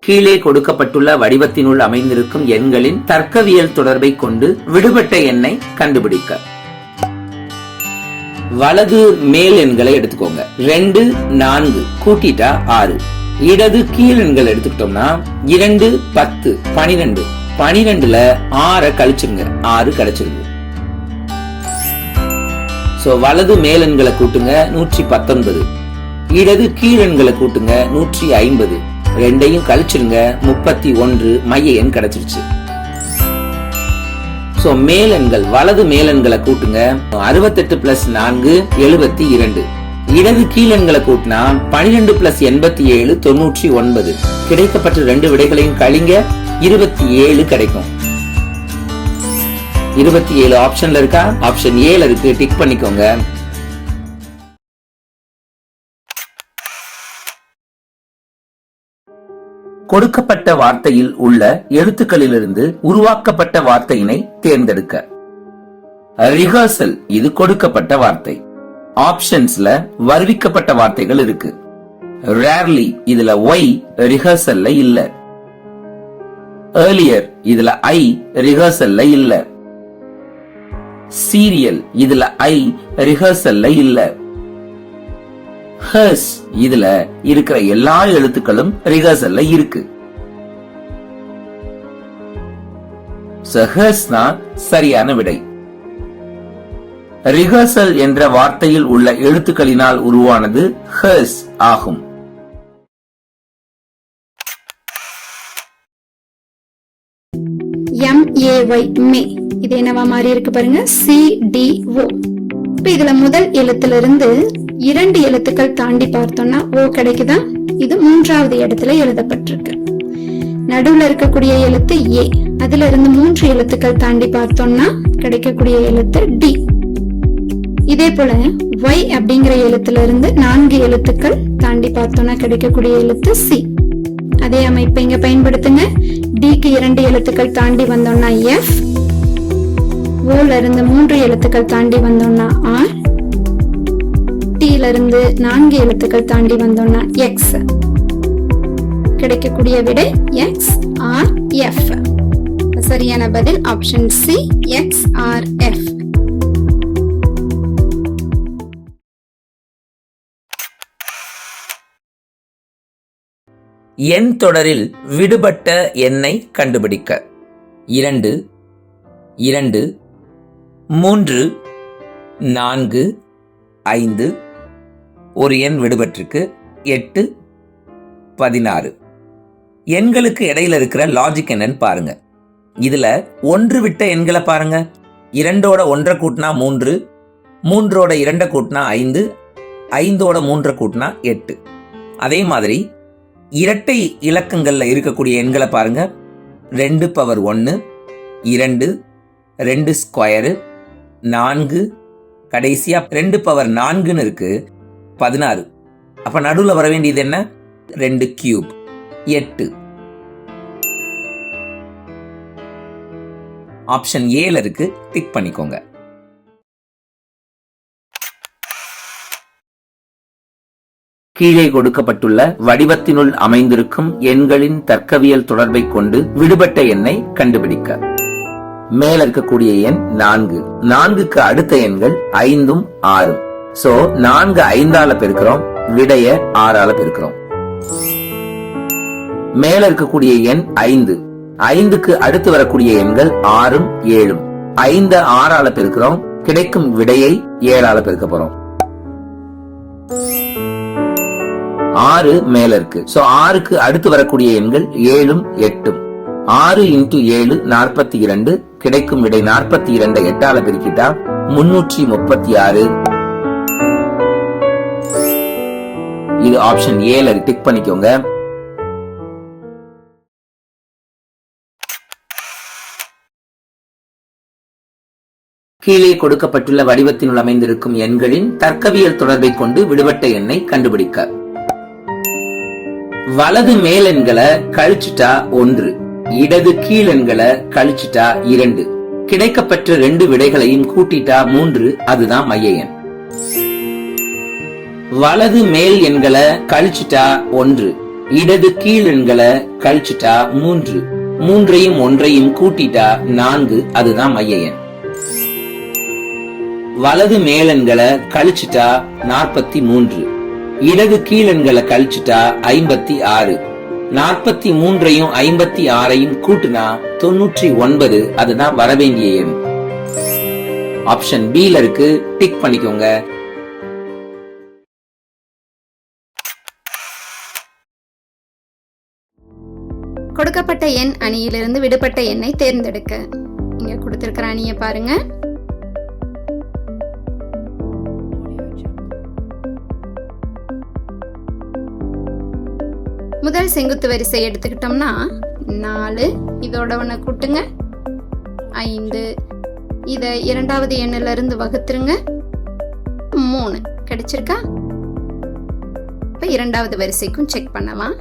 கீழே கொடுக்கப்பட்டுள்ள வடிவத்தினுள் அமைந்திருக்கும் எண்களின் தர்க்கவியல் தொடர்பை கொண்டு விடுபட்ட எண்ணை கண்டுபிடிக்க. வலது மேல் எண்களை எடுத்துக்கோங்க. 2, 4 கூட்டிட்டா 6. இடது கீழ் எண்கள் எடுத்துக்கிட்டோம்னா 2, 10, 12. 12ல 6 கழிச்சிருங்க, 6 கிடைச்சிருங்க. சோ வலது மேல் எண்களை கூட்டுங்க 119. இடது கீழ் எண்களை கூட்டுங்க 150. ரெண்டையும் கழிச்சிருங்க 31. மைய எண் கிடைச்சிருச்சு. சோ மேல் எண்கள், வலது மேல் எண்களை கூட்டுங்க 68 + 4 72. இடது கீழ் எண்களை கூட்டினா 12 + 87 99. கிடைக்கப்பட்ட 2 விடைகளையும் கழிங்க 27 கிடைக்கும். 27 ஆப்ஷன்ல இருக்கா? ஆப்ஷன் ஏல இருக்கு, டிக் பண்ணிக்கோங்க. கொடுக்கப்பட்ட வார்த்தையில் உள்ள எழுத்துக்களிலிருந்து உருவாக்கப்பட்ட வார்த்தையினை தேர்ந்தெடுக்க. ரிஹர்சல், இது கொடுக்கப்பட்ட வார்த்தை. ஆப்ஷன்ஸ்ல வருவிக்கப்பட்ட வார்த்தைகள் இருக்கு. ரேர்லி, இதுல ஒய் ரிஹர்சல்ல இல்ல. ஏர்லியர், இதுல ஐ ரிஹர்சல்ல இல்ல. சீரியல், இதுல ஐ ரிஹர்சல்ல இல்ல. ஹர்ஸ், இதுல இருக்கிற எல்லா எழுத்துக்களும் ரிஹர்சல்ல இருக்கு. ஹர்ஸ் தான் சரியான விடை. ரிஹர்சல் என்ற வார்த்தையில் உள்ள எழுத்துக்களினால் உருவானது ஹர்ஸ் ஆகும். MAY, மே, இது என்னவா மாறி இருக்கு பாருங்க, CDO. இப்ப இதுல முதல் எழுத்துல இருந்து 2 எழுத்துக்கள் தாண்டி பார்த்தோம்னா ஓ கிடைக்குதா? இது 3வது இடத்துல எழுதப்பட்டிருக்கு. நடுவுல இருக்கக்கூடிய எழுத்து ஏ, அதுல இருந்து 3 எழுத்துக்கள் தாண்டி பார்த்தோம்னா கிடைக்கக்கூடிய எழுத்து டி. இதே போல Y அப்படிங்கிற எழுத்துல இருந்து 4 எழுத்துக்கள் தாண்டி பார்த்தோம்னா கிடைக்கக்கூடிய எழுத்து சி. அதே அமைப்பை இங்க பயன்படுத்துங்க. டிக்கு 2 எழுத்துக்கள் தாண்டி வந்தோம்னா எஃப். ஓல இருந்து 3 எழுத்துக்கள் தாண்டி வந்தோம்னா ஆர். டீல இருந்து 4 எழுத்துக்கள் தாண்டி வந்தோம்னா எக்ஸ். கிடைக்கக்கூடிய விடை எக்ஸ் ஆர் எஃப். சரியான பதில் option C, X R F. எண் தொடரில் விடுபட்ட எண்ணை கண்டுபிடிக்க. 2, 2, 3, 4, 5. ஒரு எண் விடுபட்டிருக்கு, 8, 16. எண்களுக்கு இடையில இருக்கிற லாஜிக் என்னன்னு பாருங்க. இதுல 1 விட்ட எண்களை பாருங்க. 2ஓட 1 கூட்டினா 3, 3ஓட 2 கூட்டினா 5, 5ஓட 3 கூட்டினா 8. அதே மாதிரி இரட்டை இலக்கங்கள்ல இருக்கக்கூடிய எண்களை பாருங்க. 2 பவர் 1, 2, 2 ஸ்கொயரு, 4, கடைசியா 2 பவர் 4ன்னு இருக்கு, 16. அப்ப நடுவுல வர வேண்டியது என்ன? 2 கியூப், 8. ஆப்ஷன் ஏல இருக்கு, டிக் பண்ணிக்கோங்க. கீழே கொடுக்கப்பட்டுள்ள வடிவத்தினுள் அமைந்திருக்கும் எண்களின் தர்க்கவியல் தொடர்பை கொண்டு விடுபட்ட எண்ணை கண்டுபிடிக்க. மேல இருக்கக்கூடிய எண் 4. 4க்கு அடுத்த எண்கள் 5ம் 6ம். சோ 4 5ஆல பெருக்கிறோம், விடைய 6ஆல பெருக்கிறோம். மேல இருக்கக்கூடிய எண் 5. 5க்கு அடுத்து வரக்கூடிய எண்கள் 6ம் 7ம். 5 6ஆல பெருக்கிறோம், கிடைக்கும் விடையை 7ஆல பெருக்க போறோம். 6 மேல இருக்கு. சோ 6க்கு அடுத்து வரக்கூடிய எண்கள் 7ம் 8ம். 6 × 7 42. கிடைக்கும் விடை 42. 8ஆல பெருக்கிட்டா 336. இது ஆப்ஷன் ஏல டிக் பண்ணிக்கோங்க. கீழே கொடுக்கப்பட்டுள்ள வடிவத்தினுள் அமைந்திருக்கும் எண்களின் தர்க்கவியல் தொடர்பை கொண்டு விடுபட்ட எண்ணை கண்டுபிடிக்க. வலது மேல் எண்களை கழிச்சுட்டா 1, இடது கீழ் எண்களை கழிச்சுட்டா 2. கிடைக்கப்பெற்ற 2 விடைகளையும் கூட்டிட்டா 3, அதுதான் மைய எண். வலது மேல் எண்களை கழிச்சுட்டா 1, இடது கீழ் எண்களை கழிச்சுட்டா 3, 3ஐயும் 1ஐயும் கூட்டிட்டா 4, அதுதான் மைய எண். வலது மேலெண்களை கழிச்சுட்டா 43, இடது கீழெண்களை கழிச்சுட்டா 56, 43ஐயும் 56ஐயும் கூட்டுனா 99, அதுதான் வரவேண்டிய எண். ஆப்ஷன் B ல இருக்கு, டிக் பண்ணிக்கோங்க. கொடுக்கப்பட்ட எண் அணியிலிருந்து விடுபட்ட எண்ணை தேர்ந்தெடுக்க. இங்க கொடுத்திருக்கிற அணியை பாருங்க. முதல் செங்குத்து வரிசை எடுத்துக்கிட்டோம்னா 4, இதோட ஒண்ணு கூட்டுங்க 5, இத இரண்டாவது எண்ணில இருந்து வகுத்துருங்க 3 கிடைச்சிருக்கா? இப்ப இரண்டாவது வரிசைக்கும் செக் பண்ணலாம்.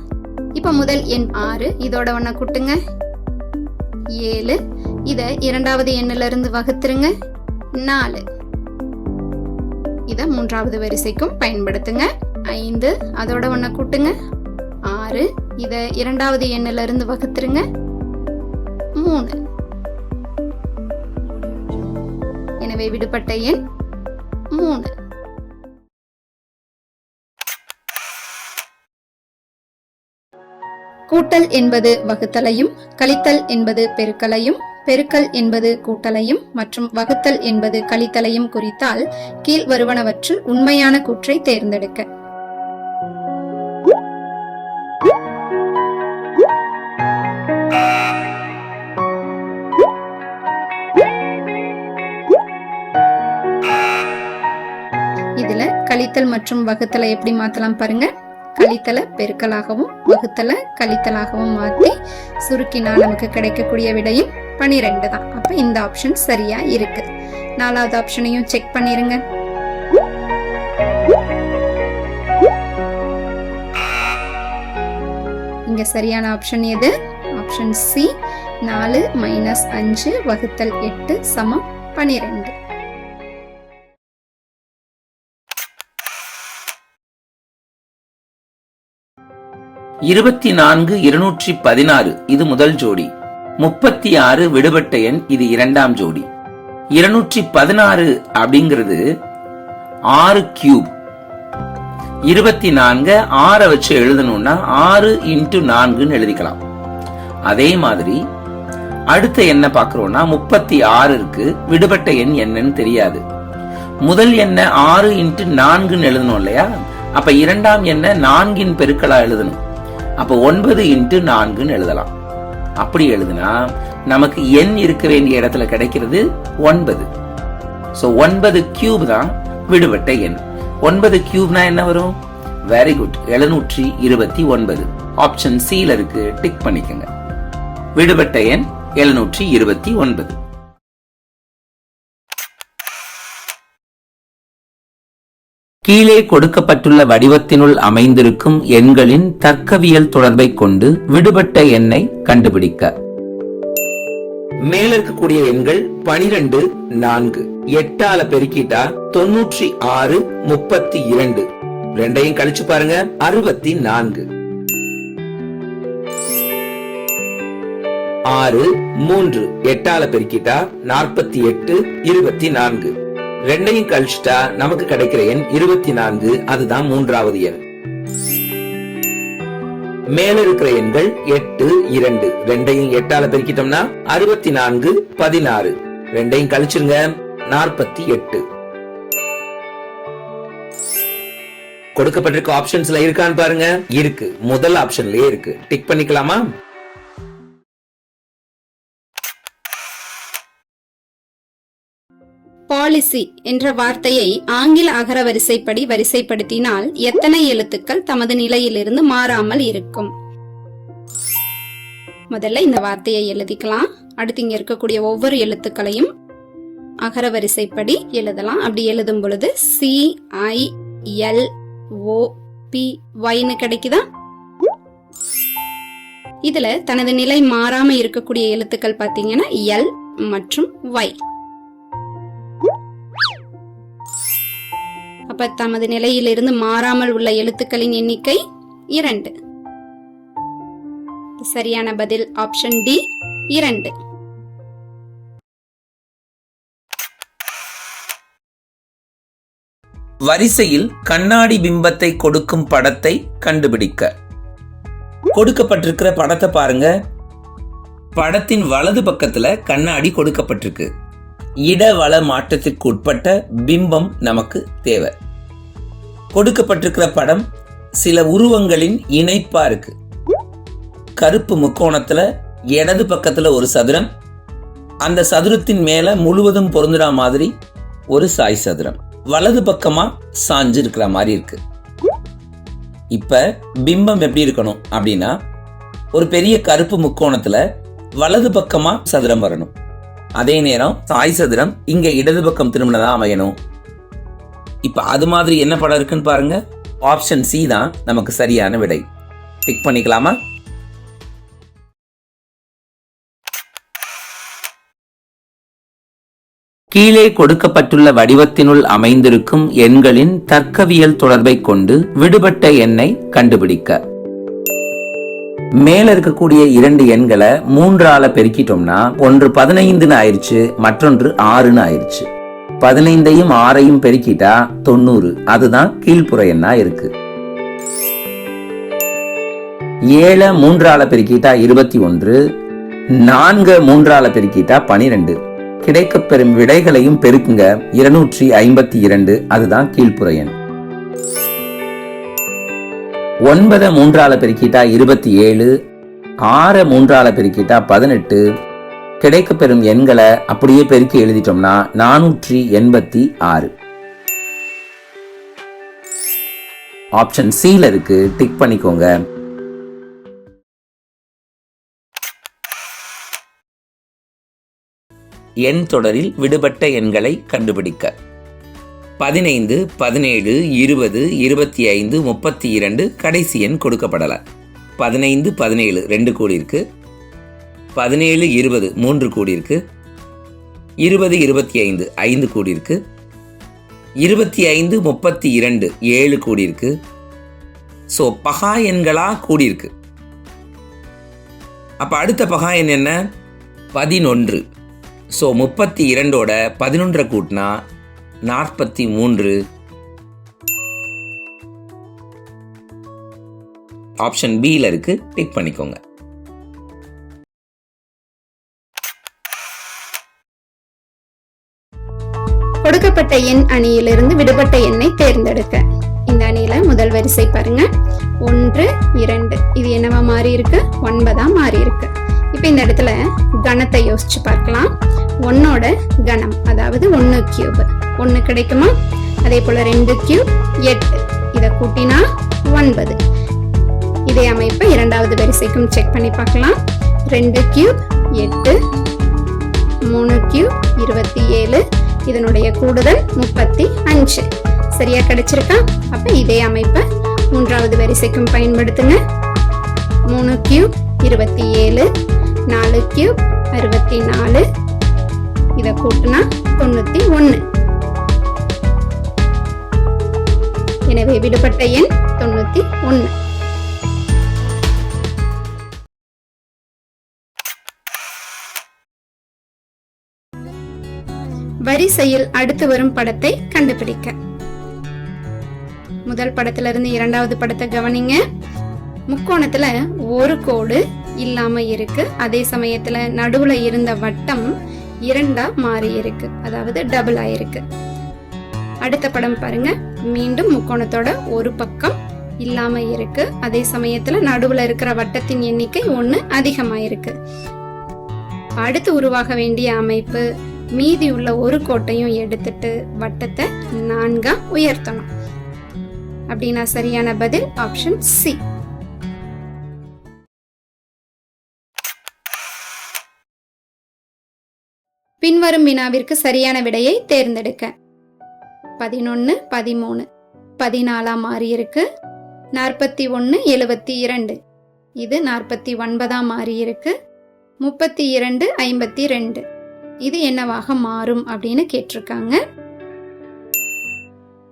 இப்ப முதல் எண் 6, இதோட ஒண்ண கூட்டுங்க 7, இத இரண்டாவது எண்ணில இருந்து வகுத்துருங்க 4, இத மூன்றாவது வரிசைக்கும் பயன்படுத்துங்க. 5, அதோட ஒண்ண கூட்டுங்க 6, இத இரண்டாவது எண்ணில இருந்து வகுத்துருங்க 3. எனவே விடுபட்ட எண் 3. கூட்டல் என்பது வகுத்தலையும், கழித்தல் என்பது பெருக்கலையும், பெருக்கல் என்பது கூட்டலையும் மற்றும் வகுத்தல் என்பது கழித்தலையும் குறித்தால் கீழ் வருவனவற்றில் உண்மையான கூற்றை தேர்ந்தெடுக்க. இதுல கழித்தல் மற்றும் வகுத்தலை எப்படி மாத்தலாம் பாருங்க. கழித்தலை பெருக்கலாகவும் வகுத்தலை கழித்தலாகவும் மாத்தி சுருக்கினா நமக்கு கிடைக்கக்கூடிய விடையும் 12 தான். அப்ப இந்த ஆப்ஷன் சரியா இருக்கு. 4வது ஆப்ஷனையும் செக் பண்ணிருங்க. இங்க சரியான ஆப்ஷன் எது? ஆப்ஷன் சி, 4 - 5 வகுத்தல் 8 = 12. இருபத்தி 216 இது முதல் ஜோடி. 36 விடுபட்ட எண், இது இரண்டாம் ஜோடி. 216 அப்படிங்கிறது 6 கியூப். 24 6 வச்சு எழுதணும்னா 6 × 4 எழுதிக்கலாம். அதே மாதிரி அடுத்த எண்ணை பாக்குறோம்னா 36 இருக்கு, விடுபட்ட எண் என்னன்னு தெரியாது. முதல் எண்ணை 6 × 4 எழுதணும் இல்லையா? அப்ப இரண்டாம் எண்ணை 4 பெருக்கலா எழுதணும். அப்ப 9 × 4 எழுதலாம். அப்படி எழுதுனா நமக்கு எண் இருக்க வேண்டிய இடத்துல கிடைக்கிறது 9. சோ 9 கியூப் தான் விடுபட்ட எண். 9 கியூப்னா என்ன வரும்? Very good, 729. ஆப்ஷன் சி ல இருக்கு, டிக் பண்ணிக்கங்க. விடுபட்ட எண் 729. கீழே கொடுக்கப்பட்டுள்ள வடிவத்தினுள் அமைந்திருக்கும் எண்களின் தர்க்கவியல் தொடர்பை கொண்டு விடுபட்ட எண்ணை கண்டுபிடிக்க. மேல இருக்கக்கூடிய எண்கள் 12, 4. 8ஆல பெருக்கிட்டா 96, 32. ரெண்டையும் கழிச்சு பாருங்க, 64. 6, 3. 8ஆல பெருக்கிட்டா 48, 24. ரெண்டையும் கழிச்சுட்டா நமக்கு கிடைக்கிற எண் 24, அதுதான் மூன்றாவது எண். மேல இருக்கிற எண்கள் 8, 2. ரெண்டையும் 8ஆல பெருக்கிட்டோம்னா 64, 16. ரெண்டையும் கழிச்சிருங்க, 48. கொடுக்கப்பட்டிருக்க ஆப்ஷன்ஸ்ல இருக்கான்னு பாருங்க. இருக்கு, முதல் ஆப்ஷன்லயே இருக்கு. டிக் பண்ணிக்கலாமா? பாலிசி என்ற வார்த்தையை ஆங்கில அகர வரிசைப்படி வரிசைப்படுத்தினால் எத்தனை எழுத்துக்கள் தமது நிலையிலிருந்து மாறாமல் இருக்கும்? முதல்ல இந்த வார்த்தையை எழுதிக்கலாம். அடுத்து இங்க இருக்கக்கூடிய ஒவ்வொரு எழுத்துக்களையும் அகர வரிசைப்படி எழுதலாம். அப்படி எழுதும் பொழுது CILOPY கிடைக்குதா? இதுல தனது நிலை மாறாம இருக்கக்கூடிய எழுத்துக்கள் பாத்தீங்கன்னா L மற்றும் Y. அப்ப தமது நிலையிலிருந்து மாறாமல் உள்ள எழுத்துக்களின் எண்ணிக்கை 2. சரியான பதில் ஆப்ஷன் டி 2. வரிசையில் கண்ணாடி பிம்பத்தை கொடுக்கும் படத்தை கண்டுபிடிக்க. கொடுக்கப்பட்டிருக்கிற படத்தை பாருங்க. படத்தின் வலது பக்கத்துல கண்ணாடி கொடுக்கப்பட்டிருக்கு. இடவள மாற்றத்திற்கு உட்பட்ட பிம்பம் நமக்கு தேவை. கொடுக்கப்பட்டிருக்கிற படம் சில உருவங்களின் இணைப்பா இருக்கு. கருப்பு முக்கோணத்துல இடது பக்கத்துல ஒரு சதுரம், அந்த சதுரத்தின் மேல முழுவதும் பொருந்துற மாதிரி ஒரு சாய் சதுரம் வலது பக்கமா சாஞ்சு இருக்கிற மாதிரி இருக்கு. இப்ப பிம்பம் எப்படி இருக்கணும் அப்படின்னா, ஒரு பெரிய கருப்பு முக்கோணத்துல வலது பக்கமா சதுரம் வரணும். அதே நேரம் சாய் சதுரம் இங்க இடது பக்கம் திரும்பினதா அமையணும். இப்ப அது மாதிரி என்ன படம் இருக்குன்னு பாருங்க. ஆப்ஷன் சி தான் நமக்கு சரியான விடை. பிக் பண்ணிக்கலாமா? கீழே கொடுக்கப்பட்டுள்ள வடிவத்தினுள் அமைந்திருக்கும் எண்களின் தர்க்கவியல் தொடர்பை கொண்டு விடுபட்ட எண்ணை கண்டுபிடிக்க. மேல இருக்கக்கூடிய 2 எண்களை 3ஆல பெருக்கிட்டோம்னா ஒன்று 15 ஆயிருச்சு, மற்றொன்று 6 ஆயிருச்சு. 15ஐயும் 6ஐயும் பெருக்கிட்டா 90. அதுதான் கீழ்ப்புற எண்ணா இருக்கு. 7 3ஆல பெருக்கிட்டா 21, 4 3ஆல பெருக்கிட்டா 12. கிடைக்கப்பெறும் விடைகளையும் பெருக்குங்க. 252. அதுதான் கீழ்ப்புற எண். 9 3ஆல பெருக்கிட்டா 27, 6 3ஆல பெருக்கிட்டா 18. கிடைக்கப்பெறும் எண்களை அப்படியே பெருக்கி எழுதிட்டோம்னா 486. ஆப்ஷன் சில இருக்கு, டிக் பண்ணிக்கோங்க. எண் தொடரில் விடுபட்ட எண்களை கண்டுபிடிக்க. 15, 17, 20, 25, 32 கடைசி எண் கொடுக்கப்படல. 15, 17 2 கூடி இருக்கு. 17, 20 3 கூடி இருக்கு. 20, 25 5 கூடி இருக்கு. 25, 32 7 கூடி இருக்கு. ஸோ பகா எண்களா கூடி இருக்கு. அப்ப அடுத்த பகா எண் என்ன? 11. ஸோ 32ஓட 11 கூட்டினா 43. ஆப்ஷன் பில இருக்கு, டிக் பண்ணிக்கோங்க. கொடுக்கப்பட்ட எண் அணியிலிருந்து விடுபட்ட எண்ணை தேர்ந்தெடுக்க. இந்த அணியில முதல் வரிசை பாருங்க, 1 2. இது என்னவா மாறி இருக்கு? 9ஆ மாறி இருக்கு. இப்ப இந்த இடத்துல கணத்தை யோசிச்சு பார்க்கலாம். 1ஓட கணம், அதாவது 1 கியூப் 1 கிடைக்குமா? அதே போல 2 கியூப் 8. இதை கூட்டினா 9. இதே அமைப்பை இரண்டாவது வரிசைக்கும் செக் பண்ணி பார்க்கலாம். 2 கியூப் 8, 3 கியூப் 27. இதனுடைய கூடுதல் 35. சரியா கிடைச்சிருக்கா? அப்ப இதே அமைப்பை மூன்றாவது வரிசைக்கும் பயன்படுத்துங்க. 3 கியூப் 27, 4 கியூப் 64. இதை கூட்டினா 91. எனவே விடுபட்ட எண் 91. வரிசையில் அடுத்து வரும் படத்தை கண்டுபிடிக்க. முதல் படத்திலிருந்து இரண்டாவது படத்தை கவனிங்க. முக்கோணத்துல ஒரு கோடு இல்லாம இருக்கு. அதே சமயத்துல நடுவுல இருந்த வட்டம் 2ஆ மாறி இருக்கு, அதாவது டபுள் ஆயிருக்கு. அடுத்த படம் பாருங்க. மீண்டும் முக்கோணத்தோட ஒரு பக்கம் இல்லாம இருக்கு. அதே சமயத்துல நடுவுல இருக்கிற வட்டத்தின் எண்ணிக்கை 1 அதிகமாயிருக்கு. அடுத்து உருவாக வேண்டிய அமைப்பு, மீதி உள்ள ஒரு கோட்டையும் எடுத்துட்டு வட்டத்தை 4ஆ உயர்த்தணும். அப்படின்னா சரியான பதில் ஆப்ஷன் சி. பின்வரும் வினாவிற்கு சரியான விடையை தேர்ந்தெடுக்க. 11 13 14ஆ மாறி இருக்கு. 41 72. இது 49ஆ மாறி இருக்கு. 32 52. இது என்னவாக மாறும் அப்படின்னு கேட்டிருக்காங்க.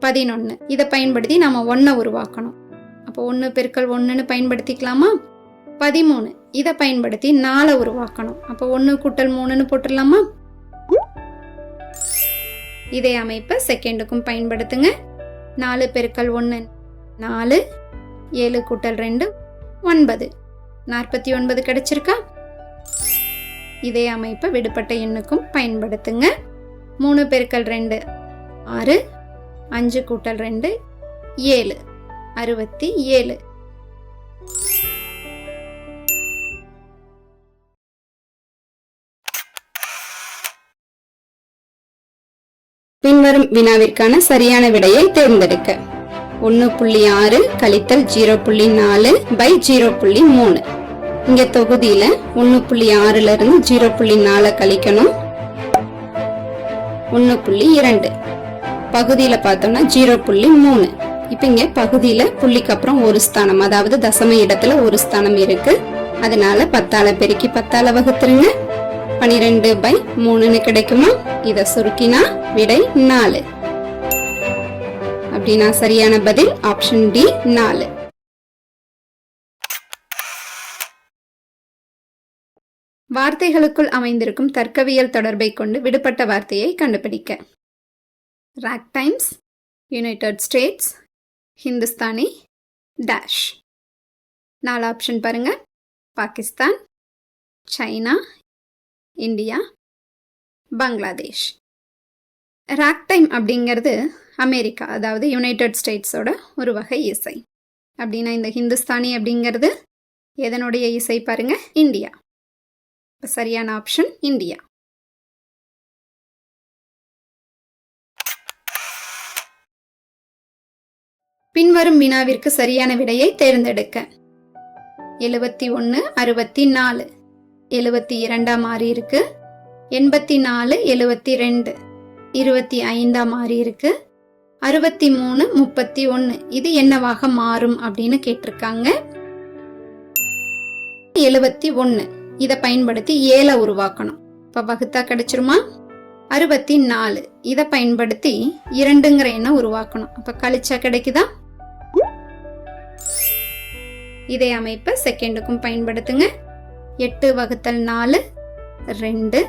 11 இதை பயன்படுத்தி நாம 1 உருவாக்கணும். அப்போ 1 பெருக்கல் 1ன்னு பயன்படுத்திக்கலாமா? 13. இதை பயன்படுத்தி 4 உருவாக்கணும். அப்போ 1 கூட்டல் 3ன்னு போட்டுடலாமா? இதே அமைப்பை செகண்டுக்கும் பயன்படுத்துங்க. 4 பெருக்கல் 1 4, 7 கூட்டல் 2 9, 49 கிடைச்சிருக்கா? இதே அமைப்பை விடுபட்ட எண்ணுக்கும் பயன்படுத்துங்க. 3 பெருக்கல் 2 6, 5 கூட்டல் 2 7, 67. பின்வரும் வினாவிற்கான சரியான விடையை தேர்ந்தெடுக்க. 1.6 கழித்தல் 0.4 by 0.3. இங்க தொகுதியில 1.6ல இருந்து 0.4 கழிக்கணும். 1.2 பகுதியில பார்த்தோம்னா 0.3. இப்ப இங்க பகுதியில புள்ளிக்கு அப்புறம் ஒரு ஸ்தானம், அதாவது தசம இடத்துல ஒரு ஸ்தானம் இருக்கு. அதனால 10ஆல பெருக்கி 10ஆல வகுத்துருங்க. 12/3 கிடைக்குமா? இத சுருக்கினா விடை 4. அப்படின்னா சரியான பதில் ஆப்ஷன் டி 4. வார்த்தைகளுக்குள் அமைந்திருக்கும் தர்க்கவியல் தொடர்பை கொண்டு விடுபட்ட வார்த்தையை கண்டுபிடிக்க. Rag times, united states, Hindustani, dash. 4 option பாருங்க. Pakistan, China, India, Bangladesh. Rag time அப்படிங்கிறது அமெரிக்கா, அதாவது யுனைடெட் ஸ்டேட்ஸோட ஒரு வகை இசை. அப்படின்னா இந்த ஹிந்துஸ்தானி அப்படிங்கிறது எதனுடைய இசை பாருங்க? இந்தியா. சரியான ஆப்ஷன் இந்தியா. பின்வரும் வினாவிற்கு சரியான விடையை தேர்ந்தெடுக்க. 71 64, 72 மாறி இருக்கு. 84 72, 25 மாறி இருக்கு. 63 31, இது என்னவாக மாறும் அப்படின்னு கேட்டிருக்காங்க. 71 இதை பயன்படுத்தி 7 உருவாக்கணும். இப்ப வகுத்தா கிடைச்சிருமா? 64 இதை பயன்படுத்தி 2ங்கிற எண்ணை உருவாக்கணும். அப்ப கழிச்சா கிடைக்குதா? இதே அமைப்பை செகண்டுக்கும் பயன்படுத்துங்க. 8 வகுத்தல் 4 2,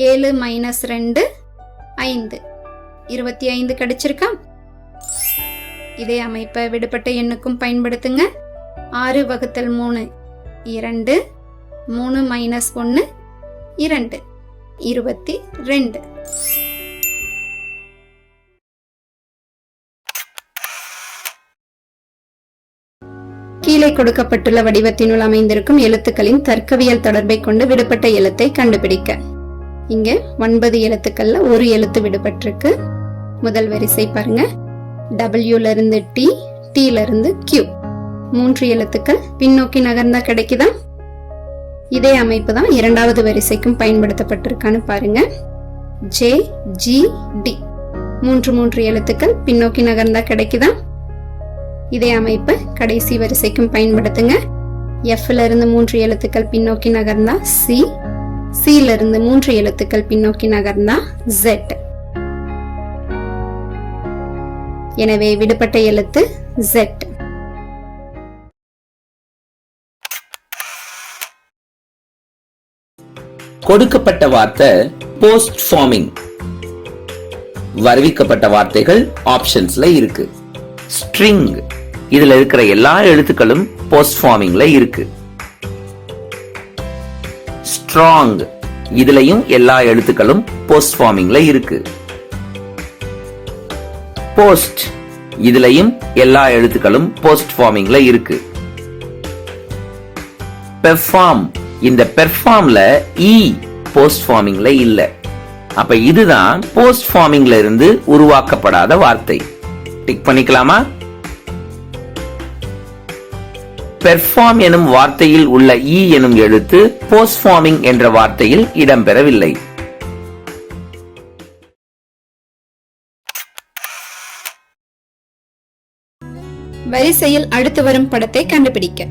7 மைனஸ் 2 5, 25 கிடைச்சிருக்கா? இதே அமைப்பை விடுபட்ட எண்ணுக்கும் பயன்படுத்துங்க. 6 வகுத்தல் 3 2, 3 மைனஸ் 1 2, 22. கீழே கொடுக்கப்பட்டுள்ள வடிவத்தினுள் அமைந்திருக்கும் எழுத்துக்களின் தர்க்கவியல் தொடர்பை கொண்டு விடுபட்ட எழுத்தை கண்டுபிடிக்க. இங்க 9 எழுத்துக்கள்ல ஒரு எழுத்து விடுபட்டிருக்கு. முதல் வரிசை பாருங்க. W இருந்து T, T இருந்து Q. 3 எழுத்துக்கள் பின்னோக்கி நகர்ந்தா கிடைக்குதா? இதே அமைப்பு தான் இரண்டாவது வரிசைக்கும் பயன்படுத்தப்பட்டிருக்கான்னு பாருங்க. J, G, D. 3 எழுத்துக்கள் பின்னோக்கி நகர்ந்தா கிடைக்குதா? இதே அமைப்பு கடைசி வரிசைக்கும் பயன்படுத்துங்க. F இருந்து 3 எழுத்துக்கள் பின்னோக்கி நகர்ந்தா C, C இருந்து 3 எழுத்துக்கள் பின்னோக்கி நகர்ந்தா Z. எனவே விடுபட்ட எழுத்து Z. கொடுக்கப்பட்ட வார்த்தை போஸ்ட் ஃபார்மிங். வருவிக்கப்பட்ட வார்த்தைகள் ஆப்ஷன்ஸ்ல இருக்கு. ஸ்ட்ரிங், இதுல இருக்கிற எல்லா எழுத்துக்களும் போஸ்ட் ஃபார்மிங்ல இருக்கு. ஸ்ட்ராங், இதுலயும் எல்லா எழுத்துக்களும் போஸ்ட் ஃபார்மிங்ல இருக்கு. போஸ்ட், இதுலயும் எல்லா எழுத்துக்களும் போஸ்ட் ஃபார்மிங்ல இருக்கு. பெர்ஃபார்ம், இந்த பெர்ஃபார்ம்ல இ போஸ்ட் ஃபார்மிங்ல இல்ல. அப்ப இதுதான் போஸ்ட் ஃபார்மிங்ல இருந்து உருவாக்கப்படாத வார்த்தை. டிக் பண்ணிக்கலாமா? பெர்ஃபார்ம் எனும் வார்த்தையில் உள்ள இ எனும் எழுத்து போஸ்ட் ஃபார்மிங் என்ற வார்த்தையில் இடம்பெறவில்லை. வரிசையில் அடுத்து வரும் படத்தை கண்டுபிடிக்க.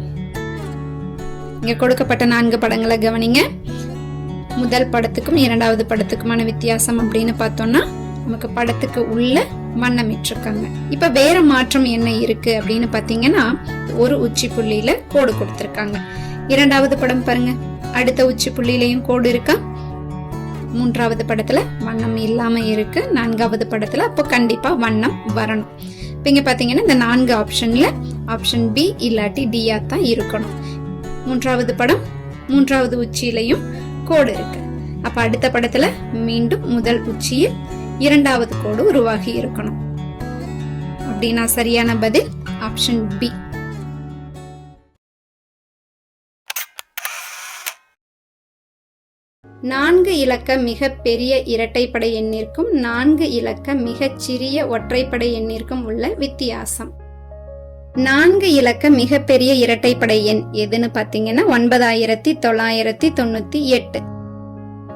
இங்க கொடுக்கப்பட்ட 4 படங்களை கவனிங்க. முதல் படத்துக்கும் இரண்டாவது படத்துக்குமான வித்தியாசம் அப்படின்னு பார்த்தோம்னா, நமக்கு படத்துக்கு உள்ள வண்ணமிட்டிருக்காங்க. இப்ப வேற மாற்றம் என்ன இருக்கு அப்படின்னு பாத்தீங்கன்னா, ஒரு உச்சி புள்ளியில கோடு கொடுத்திருக்காங்க. இரண்டாவது படம் பாருங்க, அடுத்த உச்சி புள்ளியிலையும் கோடு இருக்கா? மூன்றாவது படத்துல வண்ணம் இல்லாம இருக்கு. நான்காவது படத்துல அப்போ கண்டிப்பா வண்ணம் வரணும். இப்ப இங்க பாத்தீங்கன்னா இந்த 4 ஆப்ஷன்ல ஆப்ஷன் பி இல்லாட்டி டியா தான் இருக்கணும். மூன்றாவது படம், மூன்றாவது உச்சியிலையும் கோடு இருக்கு. அப்ப அடுத்த படத்துல மீண்டும் முதல் உச்சியில் இரண்டாவது கோடு உருவாகி இருக்கணும். அப்படின்னா சரியான பதில் ஆப்ஷன் பி. நான்கு இலக்க மிக பெரிய இரட்டைப்படை எண்ணிற்கும் 4 இலக்க மிகச் சிறிய ஒற்றைப்படை எண்ணிற்கும் உள்ள வித்தியாசம். 4 இலக்க மிக பெரிய இரட்டைப்படை எண் எதுன்னு பாத்தீங்கன்னா 9998.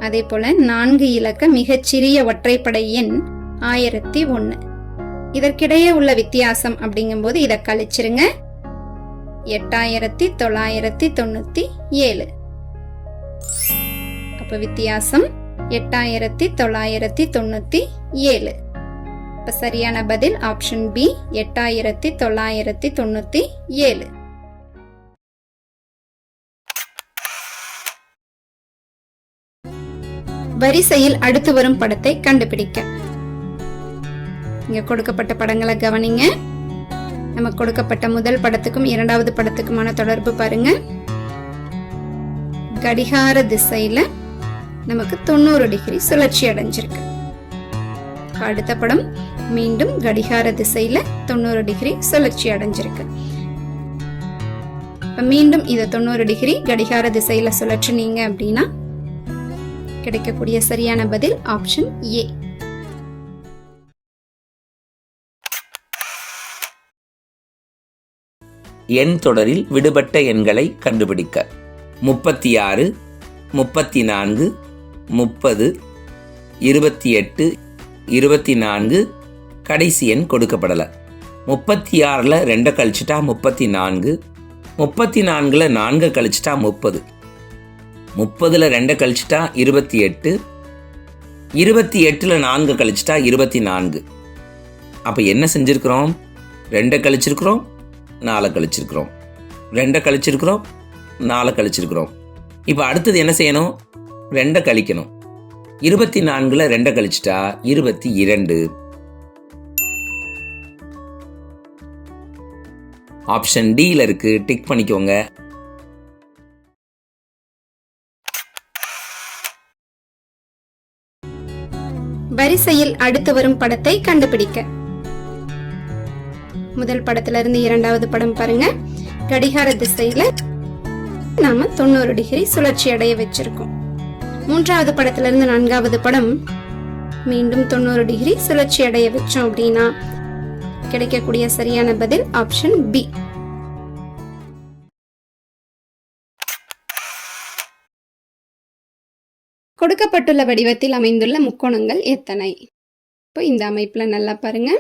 அதே போல 4 இலக்க மிகச் சிறிய ஒற்றைப்படை எண் 1001. இதற்கிடையே உள்ள வித்தியாசம் அப்படிங்கும்போது இதை கழிச்சிருங்க. 8997. அப்ப வித்தியாசம் 8997. இப்ப சரியான பதில் ஆப்ஷன் பி 8997. வரிசையில் அடுத்து வரும் படத்தை கண்டுபிடிக்க. இங்க கொடுக்கப்பட்ட படங்களை கவனிங்க. நமக்கு கொடுக்கப்பட்ட முதல் படத்துக்கும் இரண்டாவது படத்துக்குமான தொடர்பு பாருங்க. கடிகார திசையில நமக்கு 90 டிகிரி சுழற்சி அடைஞ்சிருக்கு. அடுத்த படம் மீண்டும் கடிகார திசையில 90 டிகிரி சுழற்சி அடைஞ்சிருக்கு. மீண்டும் இத 90 டிகிரி கடிகார திசையில சுழற்றினீங்க அப்படின்னா கிடைக்கக்கூடிய சரியான பதில் ஆப்ஷன் ஏ. எண் தொடரில் விடுபட்ட எண்களை கண்டுபிடிக்க. 36, 34, 30, 28, 24 கடைசி எண் கொடுக்கப்படல. 36ல 2 கழிச்சிட்டா 34, 34ல 4 கழிச்சிட்டா 30, 30ல 2 கழிச்சிட்டா 28, 28ல 4 கழிச்சிட்டா 24. அப்ப என்ன செஞ்சிருக்கிறோம்? 2 கழிச்சிருக்கிறோம், 4 கழிச்சிருக்கிறோம், 2 கழிச்சிருக்கிறோம், 4 கழிச்சிருக்கிறோம். இப்ப அடுத்தது என்ன செய்யணும்? 2 கழிக்கணும். 24ல 2 கழிச்சிட்டா 22. ஆப்ஷன் டில இருக்கு, டிக் பண்ணிக்கோங்க. வரிசையில் அடுத்து வரும் படத்தை கண்டுபிடிக்க. முதல் படத்துல இருந்து இரண்டாவது படம் பாருங்க. கடிகார திசையில நாம 90 டிகிரி சுழற்சி அடைய வச்சிருக்கோம். மூன்றாவது படத்துல இருந்து நான்காவது படம் மீண்டும் 90 டிகிரி சுழற்சி அடைய வச்சோம் அப்படின்னா கிடைக்கக்கூடிய சரியான பதில் ஆப்ஷன் பி. கொடுக்கப்பட்டுள்ள வடிவத்தில் அமைந்துள்ள முக்கோணங்கள் எத்தனை? இப்போ இந்த அமைப்புல நல்லா பாருங்க.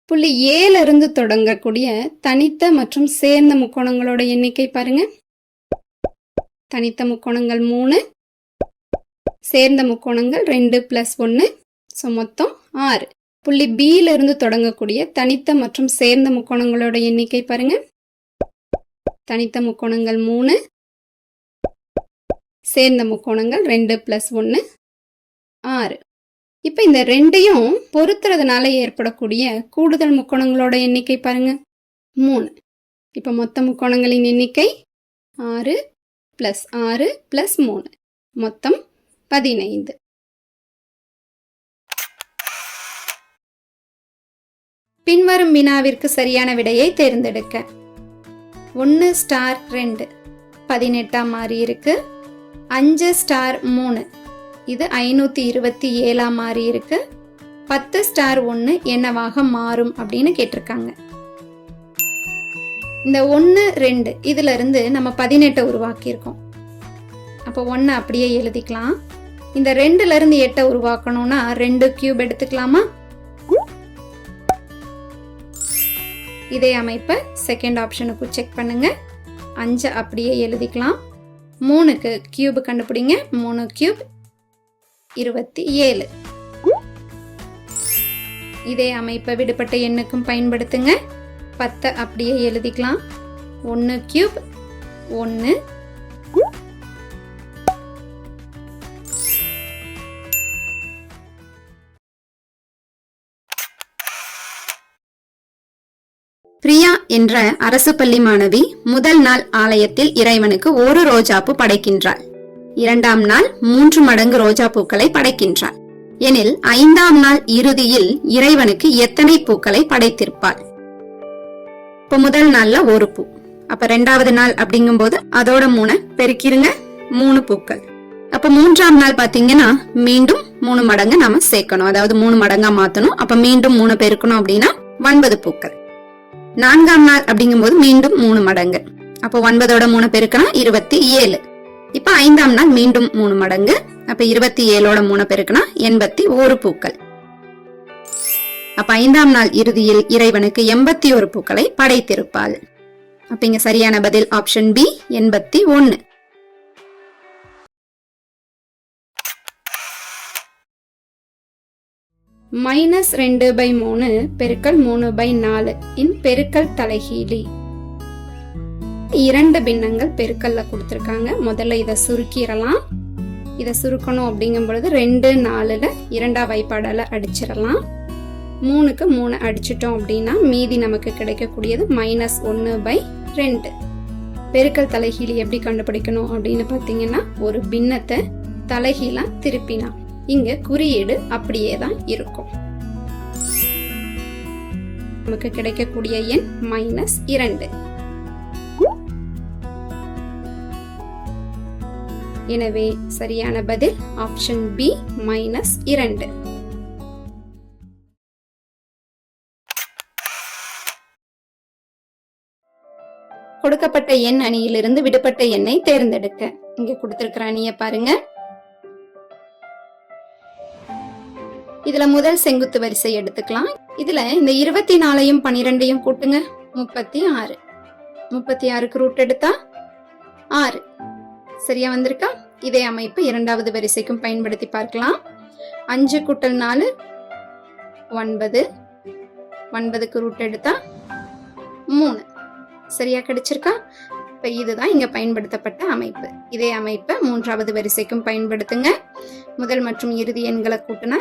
புள்ளி 7 இருந்து தொடங்கக்கூடிய தனித்த மற்றும் சேர்ந்த முக்கோணங்களோட எண்ணிக்கை பாருங்க. தனித்த முக்கோணங்கள் 3, சேர்ந்த முக்கோணங்கள் 2 + 1, ஸோ மொத்தம் 6. புள்ளி பியில இருந்து தொடங்கக்கூடிய தனித்த மற்றும் சேர்ந்த முக்கோணங்களோட எண்ணிக்கை பாருங்க. தனித்த முக்கோணங்கள் 3, சேர்ந்த முக்கோணங்கள் 2 + 1, 6. இப்ப இந்த ரெண்டையும் பொறுத்துறதுனால ஏற்படக்கூடிய கூடுதல் முக்கோணங்களோட எண்ணிக்கை பாருங்க 3. இப்ப மொத்த முக்கோணங்களின் எண்ணிக்கை 6 + 6 + 3 மொத்தம் 15. பின்வரும் வினாவிற்கு சரியான விடையை தேர்ந்தெடுக்க. 1*2 18 மாறி இருக்கு. 5*3 இது 527 மாறி இருக்கு. 10*1 என்னவாக மாறும் அப்படின்னு கேட்டிருக்காங்க. இந்த 1, 2 இதுல இருந்து நம்ம 18 உருவாக்கி இருக்கோம். அப்போ 1 அப்படியே எழுதிக்கலாம். இந்த 2ல இருந்து 8 உருவாக்கணும்னா 2 கியூப் எடுத்துக்கலாமா? இதே அமைப்பை செகண்ட் ஆப்ஷனுக்கு செக் பண்ணுங்க. 5 அப்படியே எழுதிக்கலாம். 3க்கு கியூப் கண்டுபிடிங்க. 3 கியூப் 27. இதே அமைப்பை விடுபட்ட எண்ணுக்கும் பயன்படுத்துங்க. 10 அப்படியே எழுதிக்கலாம். 1 கியூப் 1 பிரியா என்ற அரசு பள்ளி மாணவி முதல் நாள் ஆலயத்தில் இறைவனுக்கு ஒரு ரோஜாப்பூ படைக்கின்றாள். 2ஆம் நாள் 3 மடங்கு ரோஜா பூக்களை படைக்கின்றாள். எனில் 5ஆம் நாள் இறுதியில் இறைவனுக்கு எத்தனை பூக்களை படைத்திருப்பாள்? இப்ப முதல் நாள்ல ஒரு பூ, அப்ப 2வது நாள் அப்படிங்கும் போது அதோட 3 பெருக்கிருங்க, 3 பூக்கள். அப்ப 3ஆம் நாள் பாத்தீங்கன்னா மீண்டும் 3 மடங்கு நாம சேர்க்கணும், அதாவது 3 மடங்கா மாத்தணும். அப்ப மீண்டும் 3 பெருக்கணும் அப்படின்னா 9 பூக்கள். 4ஆம் நாள் அப்படிங்கும் போது மீண்டும் 3 மடங்கு, அப்ப 9ஓட 3 பெருக்கனா 27. இப்ப 5ஆம் நாள் மீண்டும் 3 மடங்கு, அப்ப 27ஓட 3 பெருக்கனா 81 பூக்கள். அப்ப 5ஆம் நாள் இறுதியில் இறைவனுக்கு 81 பூக்களை படைத்திருப்பாள். அப்ப இங்க சரியான பதில் ஆப்ஷன் பி 81. -2/3 பெருக்கல் 3/4 இன் பெருக்கல் தலைகீழி. 2 பின்னங்கள் பெருக்கல்ல கொடுத்திருக்காங்க. முதல்ல இதை சுருக்கிடலாம். இதை சுருக்கணும் அப்படிங்கும் பொழுது 2 4ல 2ஆம் வாய்ப்பாடால அடிச்சிடலாம். 3க்கு 3 அடிச்சிட்டோம் அப்படின்னா மீதி நமக்கு கிடைக்கக்கூடியது -1/2. பெருக்கல் தலைகீழி எப்படி கண்டுபிடிக்கணும் அப்படின்னு பாத்தீங்கன்னா, ஒரு பின்னத்தை தலைகீழா திருப்பினா இங்க குறியீடு அப்படியே தான் இருக்கும். நமக்கு கிடைக்கக்கூடிய எண் -2. எனவே சரியான பதில் ஆப்ஷன் பி -2. கொடுக்கப்பட்ட எண் அணியிலிருந்து விடுபட்ட எண்ணை தேர்ந்தெடுக்க. இங்க கொடுத்திருக்கிற அணியை பாருங்க. இதுல முதல் செங்குத்து வரிசை எடுத்துக்கலாம். இதுல இந்த 24ஐயும் 12ஐயும் கூட்டுங்க, 36. 36க்கு ரூட் எடுத்தா 6. சரியா வந்திருக்கா? இதே அமைப்பு 2வது வரிசைக்கும் பயன்படுத்தி பார்க்கலாம். 5 கூட்டல் 4 9. 9க்கு ரூட் எடுத்தா 3. சரியா கிடைச்சிருக்கா? இப்ப இதுதான் இங்க பயன்படுத்தப்பட்ட அமைப்பு. இதே அமைப்பை 3வது வரிசைக்கும் பயன்படுத்துங்க. முதல் மற்றும் இறுதி எண்களை கூட்டினா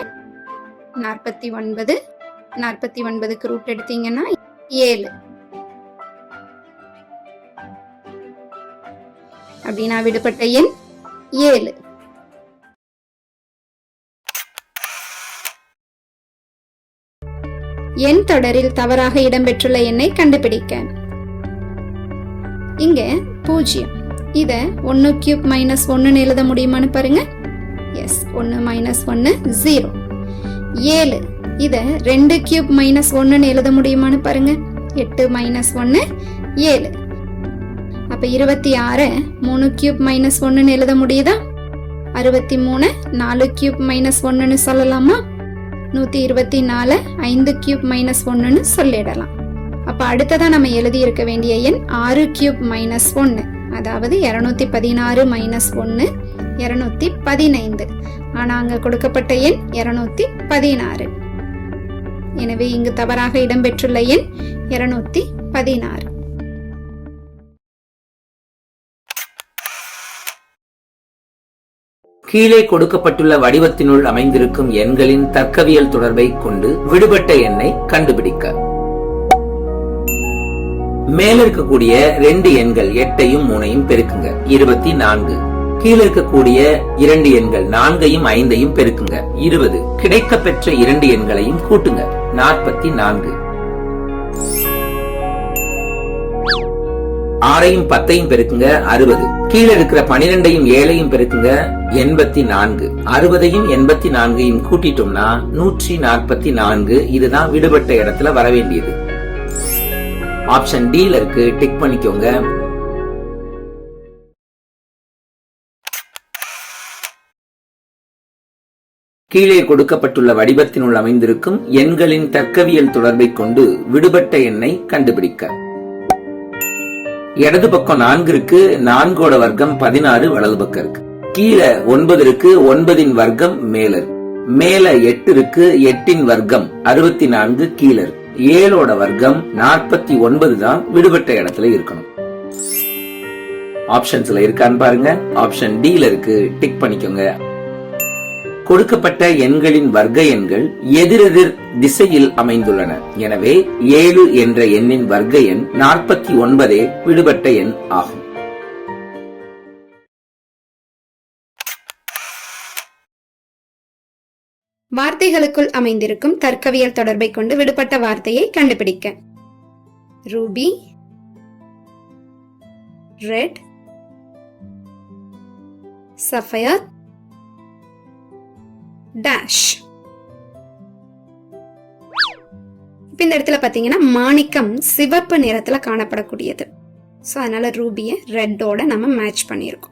49. 49க்கு ரூட் எடுத்தீங்கன்னா 7. அப்படின்னா விடுபட்ட எண் 7. எண் தொடரில் தவறாக இடம்பெற்றுள்ள எண்ணை கண்டுபிடிக்க. இங்க 0, இத 1³ -1 எழுத முடியுமான்னு பாருங்க. எஸ், 1 -1 0. 7, இத 2³ -1 எழுத முடியுமான்னு பாருங்க. 8 -1 7. அப்ப 26 3³ -1 எழுத முடியுதா? 63 4³ -1 சொல்லலாமா? 124 5³ -1 சொல்லிடலாம். அப்ப அடுத்ததா நம்ம எழுதி இருக்க வேண்டிய எண் 6³ -1, அதாவது 216 -1 215. ஆனா அங்க கொடுக்கப்பட்ட எண் 216. எனவே இங்கு தவறாக இடம்பெற்றுள்ள எண் 216. கீழே கொடுக்கப்பட்டுள்ள வடிவத்தினுள் அமைந்திருக்கும் எண்களின் தர்க்கவியல் தொடர்பை கொண்டு விடுபட்ட எண்ணை கண்டுபிடிக்க. மேல இருக்கக்கூடிய 2 எண்கள் 8ஐயும் 3ஐயும் பெருக்குங்க, 24. கீழே இருக்கக்கூடிய 2 எண்கள் 4ஐயும் 5ஐயும் பெருக்குங்க, 20. கிடைக்க பெற்ற 2 எண்களையும் கூட்டுங்க, 44. 6ஐயும் 10ஐயும் பெருக்குங்க, 60. கீழே இருக்கிற 12ஐயும் 7ஐயும் பெருக்குங்க, 84. 60ஐயும் 84ஐயும் கூட்டிட்டோம்னா 144. இதுதான் விடுபட்ட இடத்துல வர வேண்டியது. ஆப்ஷன் டி இருக்கு, டிக் பண்ணிக்கோங்க. கீழே கொடுக்கப்பட்டுள்ள வடிவத்தினுள் அமைந்திருக்கும் எண்களின் தர்க்கவியல் தொடர்பை கொண்டு விடுபட்ட எண்ணை கண்டுபிடிக்க. இடது பக்கம் 4 இருக்கு, 4ஓட வர்க்கம் 16 வலது பக்கம் இருக்கு. கீழே 9 இருக்கு, 9இன் வர்க்கம் மேல இருக்கு. மேல 8 இருக்கு, 8இன் வர்க்கம் 64 கீழே இருக்கு. 7ஓட வர்க்கம் 49 தான் விடுபட்ட இடத்துல இருக்கணும். ஆப்ஷன்ஸ்ல இருக்கான்னு பாருங்க. ஆப்ஷன் டில இருக்கு, டிக் பண்ணிக்கோங்க. கொடுக்கப்பட்ட எண்களின் வர்க்க எண்கள் எதிரெதிர் திசையில் அமைந்துள்ளன. எனவே 7 என்ற எண்ணின் வர்க்க எண் 49 விடுபட்ட எண் ஆகும். வார்த்தைகளுக்குள் அமைந்திருக்கும் தர்க்கவியல் தொடர்பை கொண்டு விடுபட்ட வார்த்தையை கண்டுபிடிக்க. Ruby, red, sapphire, dash. இப்ப இந்த இடத்துல பாத்தீங்கன்னா மாணிக்கம் சிவப்பு நிறத்துல காணப்படக்கூடியது. சோ அதனால ரூபியை ரெட்டோட நம்ம மேட்ச் பண்ணியிருக்கோம்.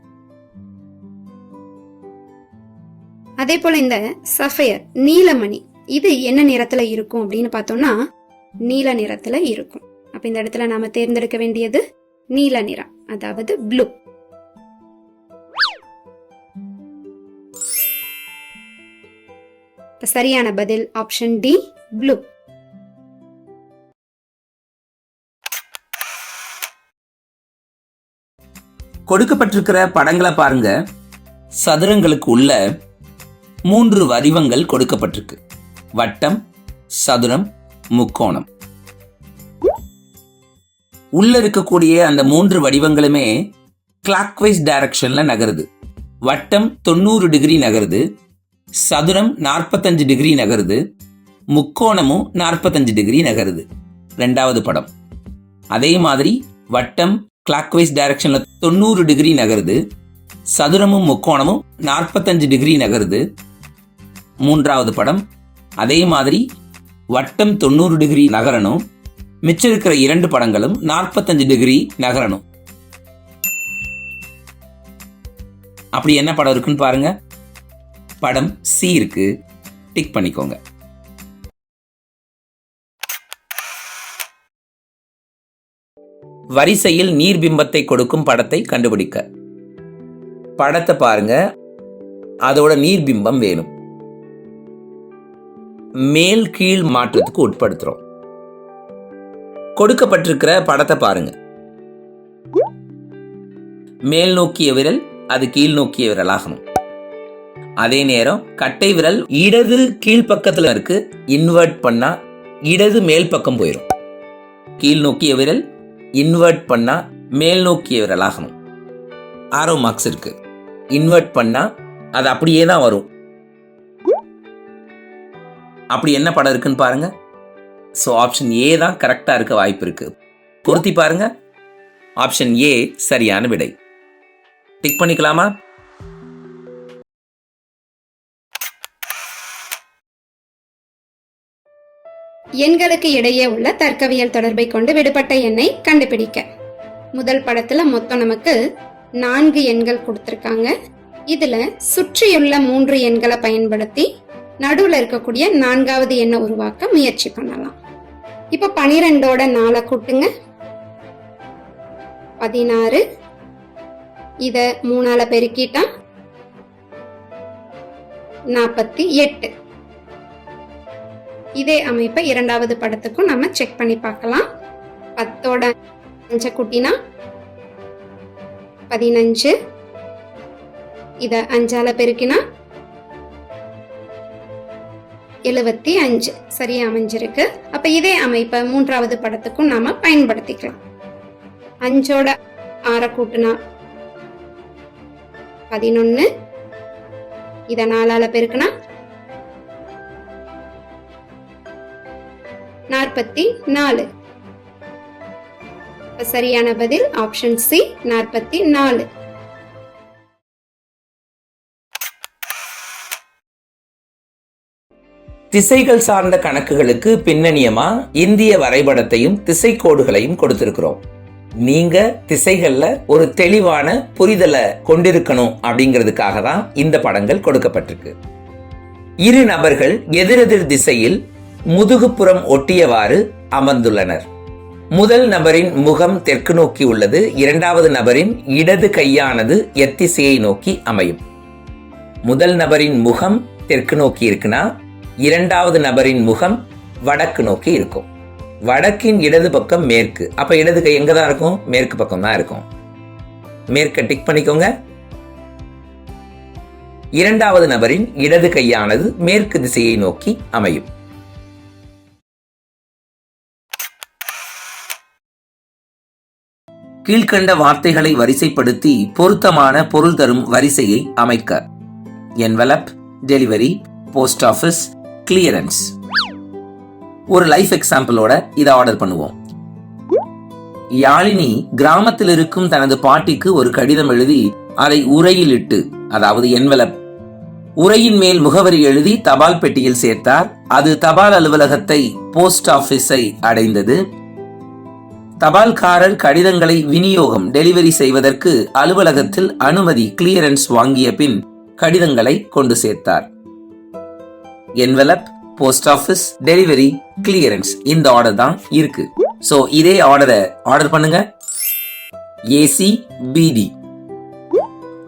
அதே போல இந்த சஃபயர் நீலமணி, இது என்ன நிறத்துல இருக்கும் அப்படின்னு பார்த்தோம்னா நீல நிறத்துல இருக்கும். அப்ப இந்த இடத்துல நாம தேர்ந்தெடுக்க வேண்டியது நீல நிறம், அதாவது ப்ளூ. சரியான பதில் ஆப்ஷன் டி, ப்ளூ. கொடுக்கப்பட்டிருக்கிற படங்களை பாருங்க. சதுரங்களுக்கு உள்ள 3 வடிவங்கள் கொடுக்கப்பட்டிருக்கு. வட்டம், சதுரம், முக்கோணம். உள்ள இருக்கக்கூடிய அந்த 3 வடிவங்களுமே கிளாக்வைஸ் டைரக்ஷன்ல நகருது. வட்டம் 90 டிகிரி நகருது, சதுரம் 45 டிகிரி நகருது, முக்கோணமும் 45 டிகிரி நகருது. 2வது படம். அதே மாதிரி வட்டம் கிளாக்வைஸ் டைரக்ஷன்ல 90 டிகிரி நகருது, சதுரமும் முக்கோணமும் 45 டிகிரி நகருது. 3வது படம். அதே மாதிரி வட்டம் 90 டிகிரி நகரணும், மிச்சம் இருக்கிற 2 படங்களும் 45 டிகிரி நகரணும். அப்படி என்ன படம் இருக்குன்னு பாருங்க. படம் சி இருக்கு, டிக் பண்ணிக்கோங்க. வரிசையில் நீர்பிம்பத்தை கொடுக்கும் படத்தை கண்டுபிடிக்க. படத்தை பாருங்க, அதோட நீர்பிம்பம் வேணும். மேல் கீழ் மாற்றத்துக்கு உட்படுத்துறோம். கொடுக்கப்பட்டிருக்கிற படத்தை பாருங்க. மேல் நோக்கிய விரல் அது கீழ் நோக்கிய விரல் ஆகணும். அதே நேரம் கட்டை விரல் இடது கீழ் பக்கத்துல இருக்கு, இன்வெர்ட் பண்ணா இடது மேல் பக்கம் போயிடும். கீழ் நோக்கிய விரல் இன்வெர்ட் பண்ணா மேல் நோக்கிய விரல் ஆகணும். ஆரோ மார்க்ஸ் இருக்கு, இன்வெர்ட் பண்ணா அது அப்படியே தான் வரும். அப்படி என்ன படம் இருக்குன்னு பாருங்க. ஸோ ஆப்ஷன் ஏ தான் கரெக்டா இருக்க வாய்ப்பு இருக்கு. பொருத்தி பாருங்க. ஆப்ஷன் ஏ சரியான விடை. டிக் பண்ணிக்கலாமா? எண்களுக்கு இடையே உள்ள தர்க்கவியல் தொடர்பை கொண்டு விடுபட்ட எண்ணை கண்டுபிடிக்க. முதல் படத்துல மொத்தம் நமக்கு 4 எண்கள் கொடுத்திருக்காங்க. இதுல சுற்றியுள்ள 3 எண்களை பயன்படுத்தி நடுவுல இருக்கக்கூடிய 4வது எண்ணை உருவாக்க முயற்சி பண்ணலாம். இப்ப 12ஓட 4 கூட்டுங்க, 16. இத 3ஆல பெருக்கிட்டா 48. இதே அமைப்பை 2வது படத்துக்கும் நம்ம செக் பண்ணி பார்க்கலாம். 10ஓட 5 கூட்டினா 15. இத 5ஆல பெருக்கினா 75. சரியா அமைஞ்சிருக்கு. அப்ப இதே அமைப்பை 3வது படத்துக்கும் நாம பயன்படுத்திக்கலாம். 5ஓட 6 கூட்டினா 11. இத 4ஆல பெருக்கினா 44. சரியான பதில் ஆப்ஷன் சி, 44. திசைகள் சார்ந்த கணக்குகளுக்கு பின்னணியமா இந்திய வரைபடத்தையும் திசைக்கோடுகளையும் கொடுத்திருக்கிறோம். நீங்க திசைகள்ல ஒரு தெளிவான புரிதலை கொண்டிருக்கணும் அப்படிங்கிறதுக்காக தான் இந்த படங்கள் கொடுக்கப்பட்டிருக்கு. 2 நபர்கள் எதிரெதிர் திசையில் முதுகுப்புறம் ஒட்டியவாறு அமர்ந்துள்ளனர். முதல் நபரின் முகம் தெற்கு நோக்கி உள்ளது. 2வது நபரின் இடது கையானது எத்திசையை நோக்கி அமையும். முதல் நபரின் முகம் தெற்கு நோக்கி இருக்குன்னா 2வது நபரின் முகம் வடக்கு நோக்கி இருக்கும். வடக்கின் இடது பக்கம் மேற்கு. அப்ப இடது கை எங்க தான் இருக்கும்? மேற்கு பக்கம் தான் இருக்கும். மேற்க டிக் பண்ணிக்கோங்க. இரண்டாவது நபரின் இடது கையானது மேற்கு திசையை நோக்கி அமையும். கீழ்கண்ட வார்த்தைகளை வரிசைப்படுத்தி பொருத்தமான பொருள் தரும் வரிசையை அமைக்க. Envelope, delivery, post office, clearance. ஒரு லைஃப் எக்ஸாம்பிளோட இதை ஆர்டர் பண்ணுவோம். யாழினி கிராமத்தில் இருக்கும் தனது பாட்டிக்கு ஒரு கடிதம் எழுதி அதை உறையில் இட்டு, அதாவது என்வலப், உறையின் மேல் முகவரி எழுதி தபால் பெட்டியில் சேர்த்தார். அது தபால் அலுவலகத்தை, போஸ்ட் ஆபீஸை அடைந்தது. தபால்காரர் கடிதங்களை விநியோகம், டெலிவரி செய்வதற்கு அலுவலகத்தில் அனுமதி, கிளியரன்ஸ் வாங்கிய பின் கடிதங்களை கொண்டு சேர்த்தார். Envelope, post office, delivery, clearance, இந்த ஆர்டர் தான் இருக்கு. சோ இதே ஆர்டர் பண்ணுங்க. ஏசி பிடி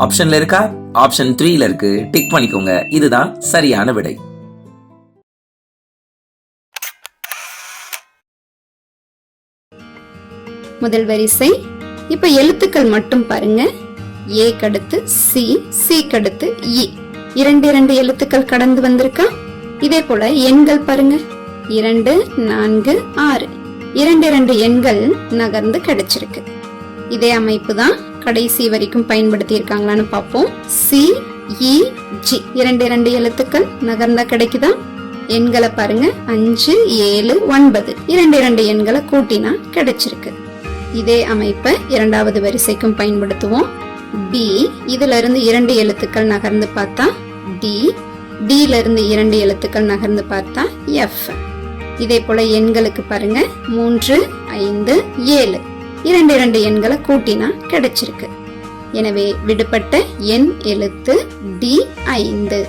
ஆப்ஷன்ல இருக்கா? ஆப்ஷன் 3ல இருக்கு, டிக் பண்ணிக்கோங்க. இதுதான் சரியான விடை. முதல் வரிசை. இப்ப எழுத்துக்கள் மட்டும் பாருங்க. ஏ கடுத்து சி, சி கடுத்து இ, 2 எழுத்துக்கள் கடந்து வந்திருக்கா. இதே போல எண்கள் பாருங்க. 2, 4, 6, 2 எண்கள் நகர்ந்து கிடைச்சிருக்கு. இதே அமைப்பு தான் கடைசி வரைக்கும் பயன்படுத்தி இருக்காங்களான்னு பார்ப்போம். சி இ ஜி, 2 எழுத்துக்கள் நகர்ந்தா கிடைக்குதா. எண்களை பாருங்க. 5, 7, 9, 2 எண்களை கூட்டினா கிடைச்சிருக்கு. இதே அமைப்பை இரண்டாவது வரிசைக்கும் பயன்படுத்துவோம். பி, இதுல இருந்து 2 எழுத்துக்கள் நகர்ந்து பார்த்தா டி, டில இருந்து 2 எழுத்துக்கள் நகர்ந்து பார்த்தா எஃப். இதே போல எண்களுக்கு பாருங்க. 3, 5, 7, 2 எண்களை கூட்டினா கிடைச்சிருக்கு. எனவே விடுபட்ட எண் எழுத்து டி 5.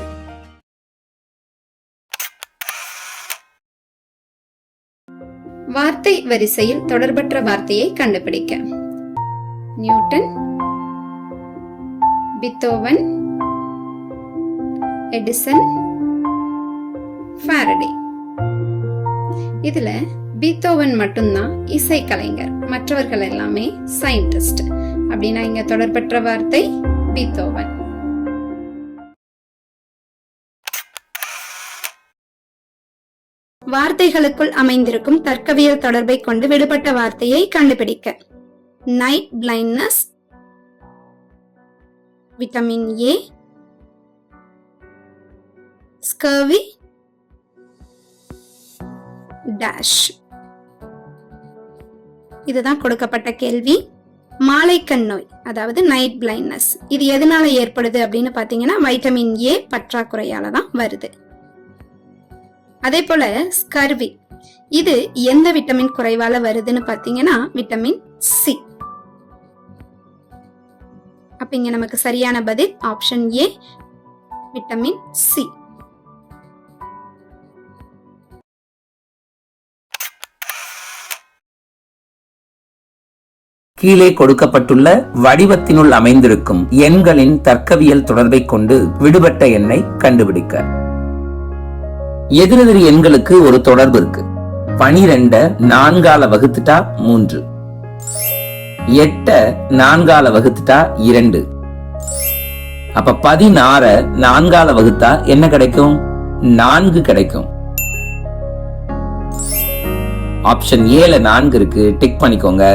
வார்த்தை வரிசையில் தொடர்பற்ற வார்த்தையை கண்டுபிடிக்க. Newton, Beethoven, Edison, Faraday. இதுல பீத்தோவன் மட்டும்தான் இசைக்கலைஞர், மற்றவர்கள் எல்லாமே சயின்டிஸ்ட். அப்படின்னா இங்க தொடர்பற்ற வார்த்தை பீத்தோவன். வார்த்தைகளுக்குள் அமைந்திருக்கும் தர்க்கவியல் தொடர்பை கொண்டு விடுபட்ட வார்த்தையை கண்டுபிடிக்க. Night blindness, vitamin A, scurvy, dash. இதுதான் கொடுக்கப்பட்ட கேள்வி. மாலைக்கண் நோய், அதாவது நைட் பிளைண்ட்னஸ், இது எதனால ஏற்படுது அப்படின்னு பாத்தீங்கன்னா வைட்டமின் ஏ பற்றாக்குறையால தான் வருது. அதே போல ஸ்கர்வி, இது எந்த விட்டமின் குறைவால வருதுன்னு பாத்தீங்கன்னா விட்டமின் சி. அப்ப இங்க நமக்கு சரியான பதில் ஆப்ஷன் ஏ, விட்டமின் சி. கீழே கொடுக்கப்பட்டுள்ள வடிவத்தினுள் அமைந்திருக்கும் எண்களின் தர்க்கவியல் தொடர்பை கொண்டு விடுபட்ட எண்ணை கண்டுபிடிக்க. எதிரெதிர் எண்களுக்கு ஒரு தொடர்பு இருக்கு. 12 4ஆல வகுத்துட்டா 3, 8 4ஆல வகுத்துட்டா 2. அப்ப 16 4ஆல வகுத்தா என்ன கிடைக்கும்? 4 கிடைக்கும். ஆப்ஷன் ஏல 4 இருக்கு, டிக் பண்ணிக்கோங்க.